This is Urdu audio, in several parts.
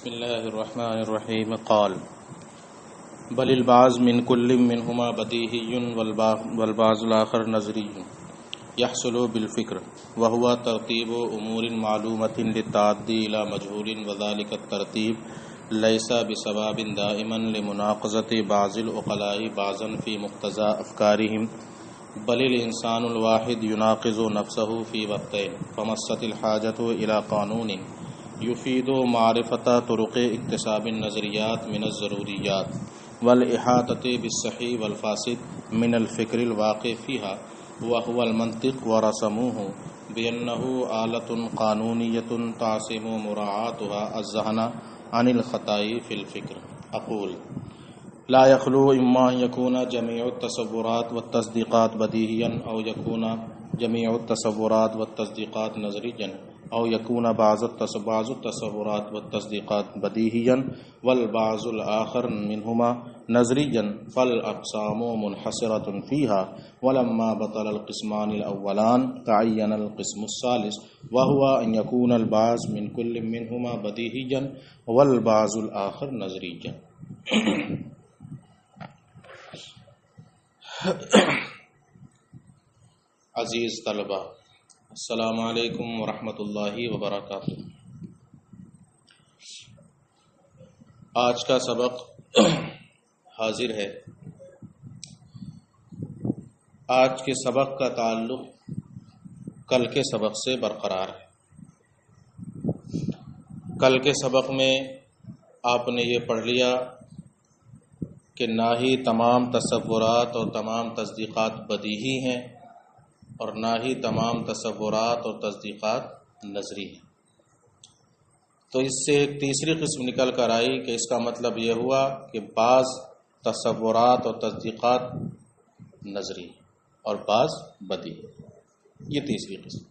بسم الله الرحمن الرحيم قال بل البعض من كل منهما بديهي والبعض الآخر نظري يحصل بالفكر وهو ترتيب أمور معلومة للتعدي إلى مجهول وذلك الترتيب ليس بسبب دائما لمناقضة بعض العقلاء بعضا في مقتضى أفكارهم بل الإنسان الواحد يناقض نفسه في وقتين فمست الحاجة إلى قانون يفيد معرفة طرق اكتساب النظريات من الضروريات والإحاطة بالصحيح والفاسد من الفكر الواقع فيها وهو المنطق ورسموه بأنه آلة قانونية تعصم مراعاتها الذهن عن الخطأ في الفكر. أقول لا يخلو إما أن يكون جميع التصورات والتصديقات بديهيا أو يكون جميع التصورات والتصديقات نظريا أو يكون بعض التصورات والتصديقات بديهيا والبعض الآخر منهما نظريا فالأقسام منحصرة فيها ولما بطل القسمان الأولان تعين القسم الثالث وهو أن يكون البعض من كل منهما بديهيا والبعض الآخر نظريا. عزیز طلبہ، السلام علیکم ورحمۃ اللہ وبرکاتہ. آج کا سبق حاضر ہے. آج کے سبق کا تعلق کل کے سبق سے برقرار ہے. کل کے سبق میں آپ نے یہ پڑھ لیا کہ نہ ہی تمام تصورات اور تمام تصدیقات بدیہی ہیں اور نہ ہی تمام تصورات اور تصدیقات نظری ہیں. تو اس سے ایک تیسری قسم نکل کر آئی کہ اس کا مطلب یہ ہوا کہ بعض تصورات اور تصدیقات نظری اور بعض بدیہی. یہ تیسری قسم.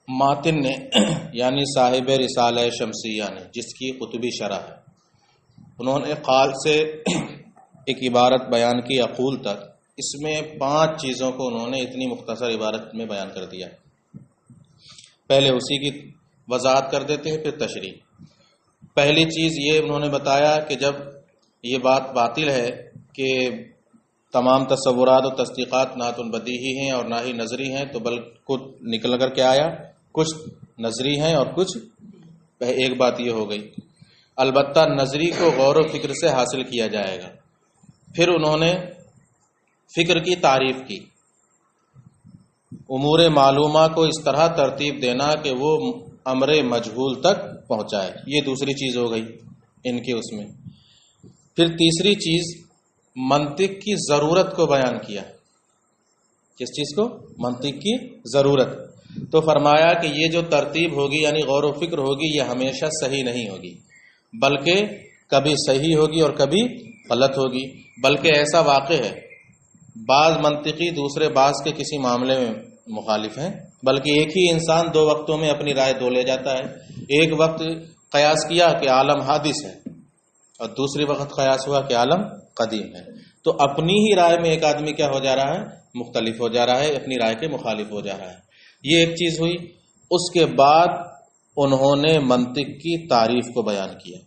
ماتن نے یعنی صاحب رسالہ شمسیہ نے، جس کی قطبی شرح ہے، انہوں نے قال سے ایک عبارت بیان کی اقول تک. اس میں 5 چیزوں کو انہوں نے اتنی مختصر عبارت میں بیان کر دیا. پہلے اسی کی وضاحت کر دیتے ہیں، پھر تشریح. پہلی چیز یہ انہوں نے بتایا کہ جب یہ بات باطل ہے کہ تمام تصورات اور تصدیقات نہ تو بدیہی ہیں اور نہ ہی نظری ہیں، تو بلکہ نکل کر کے آیا کچھ نظری ہیں اور کچھ. ایک بات یہ ہو گئی. البتہ نظری کو غور و فکر سے حاصل کیا جائے گا. پھر انہوں نے فکر کی تعریف کی. امور معلومہ کو اس طرح ترتیب دینا کہ وہ امر مجہول تک پہنچائے. یہ دوسری چیز ہو گئی ان کے اس میں. پھر تیسری چیز منطق کی ضرورت کو بیان کیا. کس چیز کو؟ منطق کی ضرورت. تو فرمایا کہ یہ جو ترتیب ہوگی یعنی غور و فکر ہوگی، یہ ہمیشہ صحیح نہیں ہوگی، بلکہ کبھی صحیح ہوگی اور کبھی غلط ہوگی. بلکہ ایسا واقع ہے بعض منطقی دوسرے بعض کے کسی معاملے میں مخالف ہیں، بلکہ ایک ہی انسان 2 وقتوں میں اپنی رائے دو لے جاتا ہے. ایک وقت قیاس کیا کہ عالم حادث ہے اور دوسری وقت قیاس ہوا کہ عالم قدیم ہے. تو اپنی ہی رائے میں ایک آدمی کیا ہو جا رہا ہے؟ مختلف ہو جا رہا ہے، اپنی رائے کے مخالف ہو جا رہا ہے. یہ ایک چیز ہوئی. اس کے بعد انہوں نے منطق کی تعریف کو بیان کیا.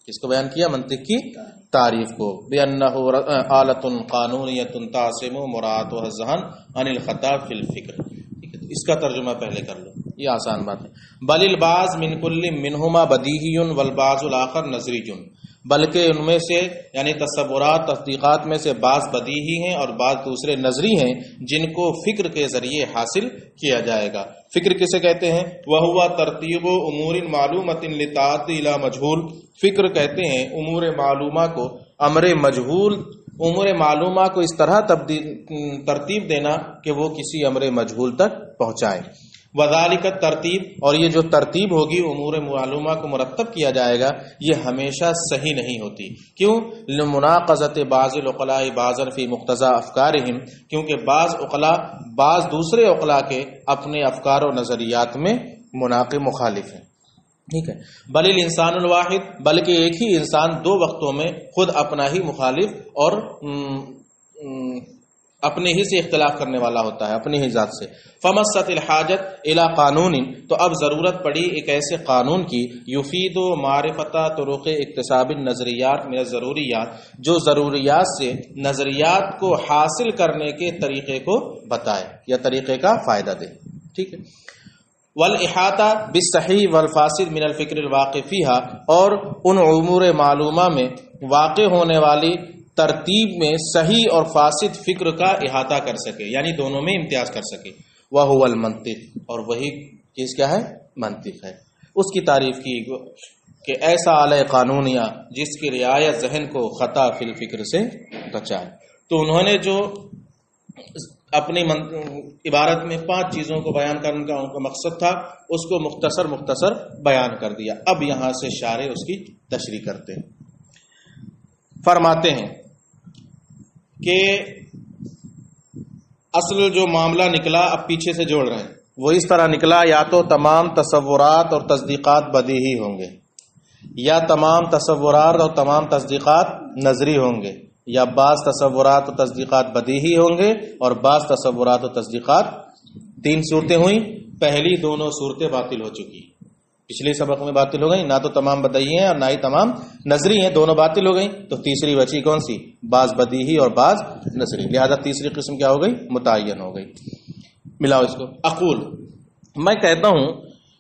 کس کو بیان کیا؟ منطق کی تعریف کو. بِأَنَّهُ آلَةٌ قَانُونِيَّةٌ تَعْصِمُ مُرَاعَاتُهَا الذَّهْنَ عَنِ الْخَطَأِ فِي الْفِكْرِ. اس کا ترجمہ پہلے کر لو، یہ آسان بات ہے. بَلِ الْبَعْضُ مِنْ كُلٍّ مِّنْهُمَا بَدِيهِيٌّ وَالْبَعْضُ الْآخَرُ نَظْرِيٌّ. بلکہ ان میں سے یعنی تصورات تصدیقات میں سے بعض بدیہی ہیں اور بعض دوسرے نظری ہیں جن کو فکر کے ذریعے حاصل کیا جائے گا. فکر کسے کہتے ہیں؟ وَهُوَ تَرْتِيبُ أُمُورٍ مَعْلُومَةٍ لِلتَّعَدِّي إِلَى مَجْهُولٍ. فکر کہتے ہیں امور معلومہ کو، امر مجہول امور معلومہ کو اس طرح ترتیب دینا کہ وہ کسی امر مجہول تک پہنچائے. وذالک ترتیب، اور یہ جو ترتیب ہوگی امور معلومہ کو مرتب کیا جائے گا، یہ ہمیشہ صحیح نہیں ہوتی. کیوں؟ لمناقضۃ بعض العقلاء بعضا فی مقتضى افکارہم، کیونکہ بعض عقلاء بعض دوسرے عقلاء کے اپنے افکار و نظریات میں مناقض مخالف ہیں. ٹھیک ہے. بل الانسان الواحد، بلکہ ایک ہی انسان 2 وقتوں میں خود اپنا ہی مخالف اور اپنے ہی سے اختلاف کرنے والا ہوتا ہے، اپنی ہی ذات سے. فمست الحاجت الی قانون، تو اب ضرورت پڑی ایک ایسے قانون کی یفید معرفت طرق اکتساب النظریات من الضروریات، جو ضروریات سے نظریات کو حاصل کرنے کے طریقے کو بتائے یا طریقے کا فائدہ دے. ٹھیک ہے. والاحاطہ بالصحیح والفاسد من الفکر الواقع فیہا، اور ان امور معلومہ میں واقع ہونے والی ترتیب میں صحیح اور فاسد فکر کا احاطہ کر سکے، یعنی دونوں میں امتیاز کر سکے. وَهُوَ الْمَنطِق، اور وہی چیز کیا ہے؟ منطق ہے. اس کی تعریف کی کہ ایسا اعلی قانونیہ جس کی رعایت ذہن کو خطا فی الفکر سے بچائے. تو انہوں نے جو اپنی عبارت میں 5 چیزوں کو بیان کرنے کا ان کا مقصد تھا، اس کو مختصر بیان کر دیا. اب یہاں سے شارح اس کی تشریح کرتے ہیں. فرماتے ہیں کہ اصل جو معاملہ نکلا، اب پیچھے سے جوڑ رہے ہیں، وہ اس طرح نکلا: یا تو تمام تصورات اور تصدیقات بدیہی ہوں گے، یا تمام تصورات اور تمام تصدیقات نظری ہوں گے، یا بعض تصورات و تصدیقات بدیہی ہوں گے اور بعض تصورات و تصدیقات. 3 صورتیں ہوئیں. پہلی دونوں صورتیں باطل ہو چکی، پچھلے سبق میں باطل ہو گئی. نہ تو تمام بدیہی ہیں اور نہ ہی تمام نظری ہیں، دونوں باطل ہو گئی. تو تیسری بچی کون سی؟ بعض بدیہی اور بعض نظری. لہذا تیسری قسم کیا ہو گئی؟ متعین ہو گئی. ملاؤ اس کو. اقول، میں کہتا ہوں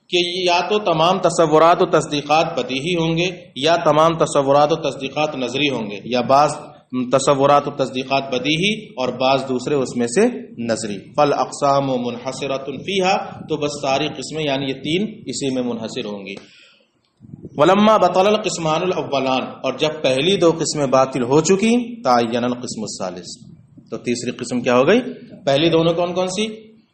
کہ یا تو تمام تصورات و تصدیقات بدیہی ہوں گے، یا تمام تصورات و تصدیقات نظری ہوں گے، یا بعض تصورات و تصدیقات بدیہی اور بعض دوسرے اس میں سے نظری. فالاقسام منحصرۃ فیہا، تو بس ساری قسمیں یعنی یہ 3 اسی میں منحصر ہوں گی. ولما بطل القسمان الاولان، اور جب پہلی 2 قسمیں باطل ہو چکی، تعین القسم الثالث، تو تیسری قسم کیا ہو گئی؟ پہلی دونوں کون کون سی؟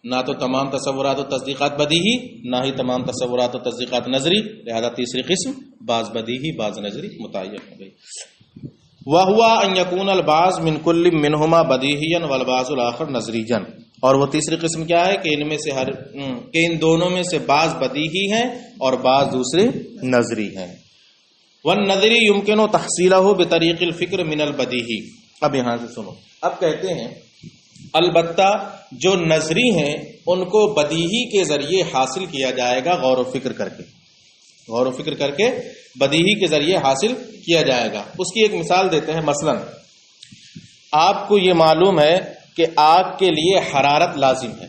نہ تو تمام تصورات و تصدیقات بدیہی، نہ ہی تمام تصورات و تصدیقات نظری. لہذا تیسری قسم بعض بدیہی بعض نظری متعین ہو گئی. وَهُوَ أَن يَكُونَ الْبَعْضُ مِنْ كُلٍّ مِّنْهُمَا بَدِيهِيًّا وَالْبَعْضُ الْآخَرُ نَظْرِيًّا، اور وہ تیسری قسم کیا ہے کہ ان دونوں میں سے بعض بدیہی ہیں اور بعض دوسرے نظری ہیں. وَالنَّظْرِ يُمْكِنُ تَحْصِيلَهُ بِطَرِيقِ الْفِكْرِ مِنَ الْبَدِيهِ. اب یہاں سے سنو، اب کہتے ہیں البتہ جو نظری ہیں ان کو بدیہی کے ذریعے حاصل کیا جائے گا، غور و فکر کر کے بدیہی کے ذریعے حاصل کیا جائے گا. اس کی ایک مثال دیتے ہیں. مثلا آپ کو یہ معلوم ہے کہ آگ کے لیے حرارت لازم ہے،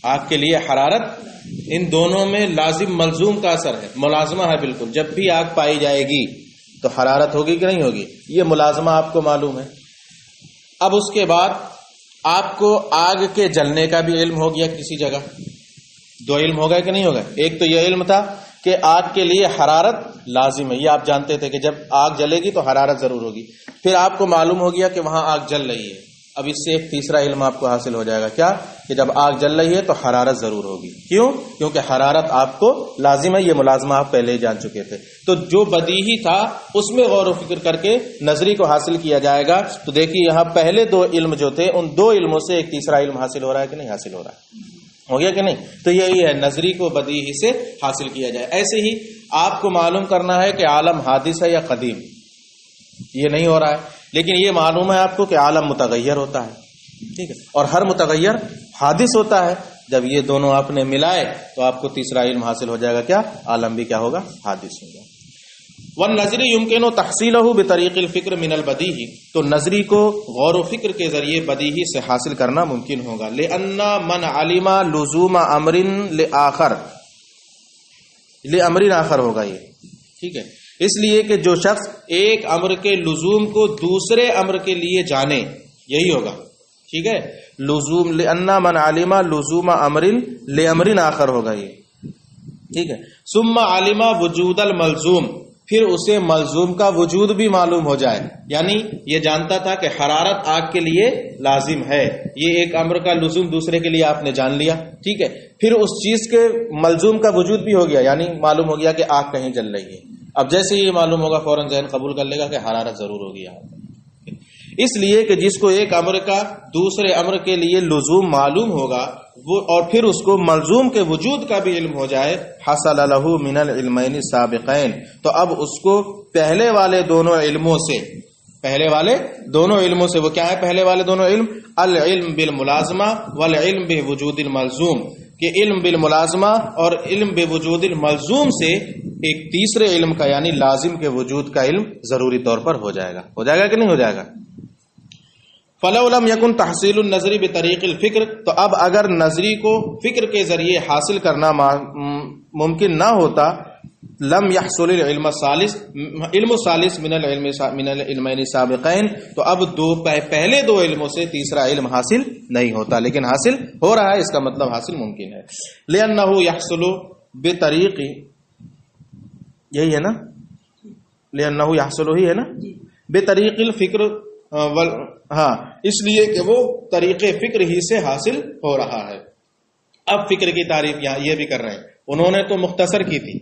آگ کے لیے حرارت، ان دونوں میں لازم ملزوم کا اثر ہے، ملازمہ ہے بالکل. جب بھی آگ پائی جائے گی تو حرارت ہوگی کہ نہیں ہوگی، یہ ملازمہ آپ کو معلوم ہے. اب اس کے بعد آپ کو آگ کے جلنے کا بھی علم ہو گیا. کسی جگہ 2 علم ہو گئے کہ نہیں ہوگا. ایک تو یہ علم تھا کہ آگ کے لیے حرارت لازم ہے، یہ آپ جانتے تھے کہ جب آگ جلے گی تو حرارت ضرور ہوگی. پھر آپ کو معلوم ہو گیا کہ وہاں آگ جل رہی ہے. اب اس سے ایک تیسرا علم آپ کو حاصل ہو جائے گا، کیا؟ کہ جب آگ جل رہی ہے تو حرارت ضرور ہوگی. کیوں؟ کیونکہ حرارت آپ کو لازم ہے، یہ ملازمہ آپ پہلے ہی جان چکے تھے. تو جو بدیہی تھا اس میں غور و فکر کر کے نظری کو حاصل کیا جائے گا. تو دیکھیے یہاں پہلے 2 علم جو تھے، ان 2 علموں سے ایک تیسرا علم حاصل ہو رہا ہے کہ نہیں حاصل ہو رہا ہے؟ ہو گیا کہ نہیں؟ تو یہی ہے، نظری کو بدیہی سے حاصل کیا جائے. ایسے ہی آپ کو معلوم کرنا ہے کہ عالم حادث ہے یا قدیم، یہ نہیں ہو رہا ہے، لیکن یہ معلوم ہے آپ کو کہ عالم متغیر ہوتا ہے. ٹھیک ہے، اور ہر متغیر حادث ہوتا ہے. جب یہ دونوں آپ نے ملائے تو آپ کو تیسرا علم حاصل ہو جائے گا، کیا؟ عالم بھی کیا ہوگا؟ حادث ہوگا. والنظری يمكن تحصيله بطريق الفكر من البديهي، تو نظری کو غور و فکر کے ذریعے بدیہی سے حاصل کرنا ممکن ہوگا. لأن من علم لزوم امر لامر آخر ہوگا یہ. ٹھیک ہے، اس لیے کہ جو شخص ایک امر کے لزوم کو دوسرے امر کے لیے جانے، یہی ہوگا. ٹھیک ہے، لزوم لأن من علم لزوم امر لامر آخر ہوگا یہ. ٹھیک ہے، ثم علم وجود الملزوم، پھر اسے ملزوم کا وجود بھی معلوم ہو جائے. یعنی یہ جانتا تھا کہ حرارت آگ کے لیے لازم ہے، یہ ایک امر کا لزوم دوسرے کے لیے آپ نے جان لیا. ٹھیک ہے، پھر اس چیز کے ملزوم کا وجود بھی ہو گیا، یعنی معلوم ہو گیا کہ آگ کہیں جل رہی ہے. اب جیسے یہ معلوم ہوگا فوراً ذہن قبول کر لے گا کہ حرارت ضرور ہوگی یہاں. اس لیے کہ جس کو ایک امر کا دوسرے امر کے لیے لزوم معلوم ہوگا وہ، اور پھر اس کو ملزوم کے وجود کا بھی علم ہو جائے، حصل له من العلمین السابقین، تو اب اس کو پہلے والے دونوں علموں سے پہلے والے دونوں علموں سے. وہ کیا ہے پہلے والے دونوں علم؟ العلم بالملازمہ والعلم بوجود الملزوم، کہ علم بالملازمہ اور علم بوجود الملزوم سے ایک تیسرے علم کا یعنی لازم کے وجود کا علم ضروری طور پر ہو جائے گا. ہو جائے گا کہ نہیں ہو جائے گا؟ فلو لم یکن تحصیل النظری بطریق الفکر، تو اب اگر نظری کو فکر کے ذریعے حاصل کرنا ممکن نہ ہوتا، لم يحصل العلم الثالث، علم الثالث من العلمین السابقین، تو اب پہلے دو علموں سے تیسرا علم حاصل نہیں ہوتا، لیکن حاصل ہو رہا ہے، اس کا مطلب حاصل ممکن ہے. لأنه يحصل بطریق، یہی ہے نا، لأنه يحصل ہی ہے نا، بطریق الفکر، ہاں اس لیے کہ وہ طریق فکر ہی سے حاصل ہو رہا ہے. اب فکر کی تعریف یہاں یہ بھی کر رہے ہیں. انہوں نے تو مختصر کی تھی،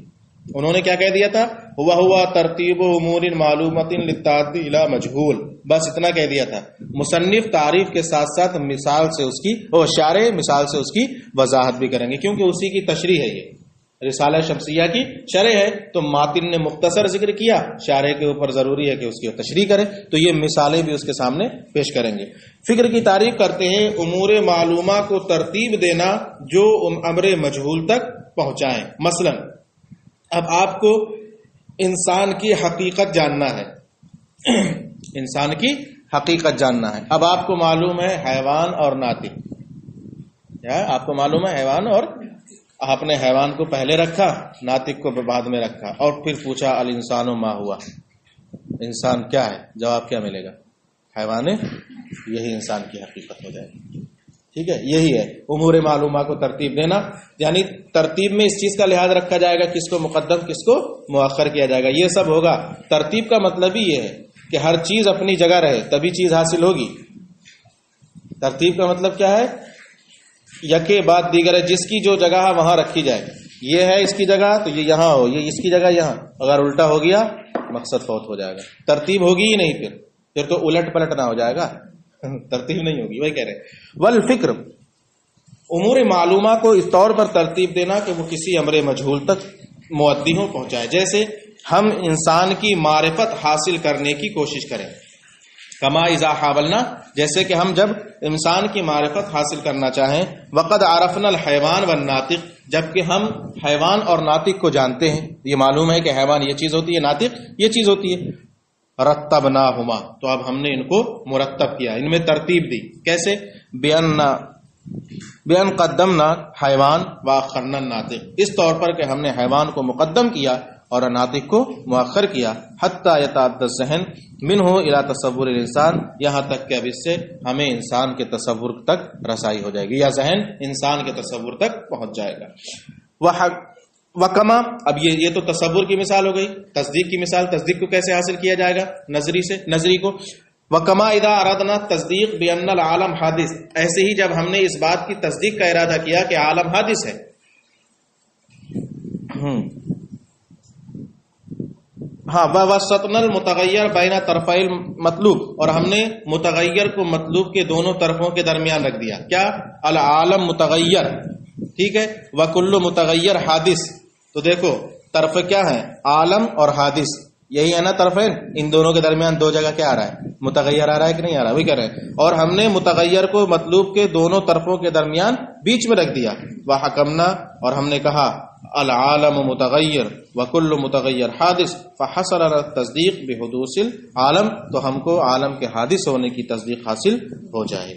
انہوں نے کیا کہہ دیا تھا؟ ہوا ترتیب امور معلومات للتعدی الی مجہول، بس اتنا کہہ دیا تھا. مصنف تعریف کے ساتھ ساتھ مثال سے اس کی شارح مثال سے اس کی وضاحت بھی کریں گے، کیونکہ اسی کی تشریح ہے. یہ رسالہ شمسیہ کی شرح ہے، تو ماتن نے مختصر ذکر کیا، شارح کے اوپر ضروری ہے کہ اس کی تشریح کرے، تو یہ مثالیں بھی اس کے سامنے پیش کریں گے. فکر کی تعریف کرتے ہیں امور معلومہ کو ترتیب دینا جو امر مجہول تک پہنچائیں. مثلا اب آپ کو انسان کی حقیقت جاننا ہے، انسان کی حقیقت جاننا ہے. اب آپ کو معلوم ہے حیوان اور ناطق، آپ کو معلوم ہے حیوان، اور آپ نے حیوان کو پہلے رکھا، ناطق کو بعد میں رکھا، اور پھر پوچھا الانسان ما ہوا، انسان کیا ہے؟ جواب کیا ملے گا؟ حیوان ہے. یہی انسان کی حقیقت ہو جائے گی. ٹھیک ہے، یہی ہے امور معلومہ کو ترتیب دینا، یعنی ترتیب میں اس چیز کا لحاظ رکھا جائے گا کس کو مقدم کس کو مؤخر کیا جائے گا، یہ سب ہوگا. ترتیب کا مطلب ہی یہ ہے کہ ہر چیز اپنی جگہ رہے تبھی چیز حاصل ہوگی. ترتیب کا مطلب کیا ہے؟ یکے بعد دیگر ہے، جس کی جو جگہ ہے وہاں رکھی جائے. یہ ہے اس کی جگہ تو یہ یہاں ہو، یہ اس کی جگہ یہاں. اگر الٹا ہو گیا مقصد فوت ہو جائے گا. ترتیب ہوگی ہی نہیں، پھر تو الٹ پلٹ نہ ہو جائے گا، ترتیب نہیں ہوگی. وہی کہہ رہے والفکر، امور معلومہ کو اس طور پر ترتیب دینا کہ وہ کسی امر مجہول تک مؤدی ہو پہنچائے. جیسے ہم انسان کی معرفت حاصل کرنے کی کوشش کریں، کما اذا حاولنا، جیسے کہ ہم جب انسان کی معرفت حاصل کرنا چاہیں، وقد عرفنا الحیوان والناطق، جبکہ ہم حیوان اور ناطق کو جانتے ہیں. یہ معلوم ہے کہ حیوان یہ چیز ہوتی ہے، ناطق یہ چیز ہوتی ہے. رتبناہما، تو اب ہم نے ان کو مرتب کیا، ان میں ترتیب دی. کیسے؟ بیان قدمنا حیوان واخرنا الناطق، اس طور پر کہ ہم نے حیوان کو مقدم کیا اور ناطق کو مؤخر کیا. حتی یتعدی الذہن منہ الی تصور الانسان، یہاں تک کہ اب اس سے ہمیں انسان کے تصور تک رسائی ہو جائے گی، یا ذہن انسان کے تصور تک پہنچ جائے گا. وکما، اب یہ تو تصور کی مثال ہو گئی. تصدیق کی مثال، تصدیق کو کیسے حاصل کیا جائے گا؟ نظری سے، نظری کو. وکما اذا ارادنا تصدیق بان العالم حادث، ایسے ہی جب ہم نے اس بات کی تصدیق کا ارادہ کیا کہ عالم حادث ہے. ہاں، ووسطنا المتغیر بین طرفی المطلوب، اور ہم نے متغیر کو مطلوب کے دونوں طرفوں کے درمیان رکھ دیا. کیا؟ العالم متغیر، ٹھیک ہے، وکل متغیر حادث. تو دیکھو طرف کیا ہے؟ عالم اور حادث، یہی ہے نا طرفین. ان دونوں کے درمیان دو جگہ کیا آ رہا ہے؟ متغیر آ رہا ہے کہ نہیں آ رہا؟ وہی کہہ رہے ہیں. اور ہم نے متغیر کو مطلوب کے دونوں طرفوں کے درمیان بیچ میں رکھ دیا. وحکمنا، اور ہم نے کہا العالم متغیر وکل متغیر حادث، فحصل التصدیق بحدوث العالم، تو ہم کو عالم کے حادث ہونے کی تصدیق حاصل ہو جائے.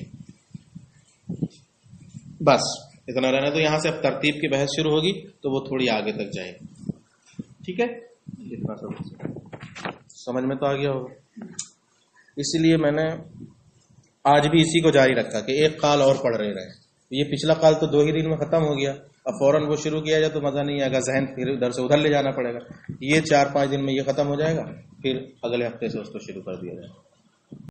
بس اتنا رہنا. تو یہاں سے اب ترتیب کی بحث شروع ہوگی تو وہ تھوڑی آگے تک جائے. ٹھیک ہے، اتنا سمجھ میں تو آ گیا ہوگا. اسی لیے میں نے آج بھی اسی کو جاری رکھا کہ ایک قال اور پڑھ رہے. یہ پچھلا قال تو 2 ہی دن میں ختم ہو گیا، اب فوراً وہ شروع کیا جائے تو مزہ نہیں آئے گا، ذہن پھر ادھر سے ادھر لے جانا پڑے گا. یہ 4-5 دن میں یہ ختم ہو جائے گا، پھر اگلے ہفتے سے اس کو شروع کر دیا جائے گا.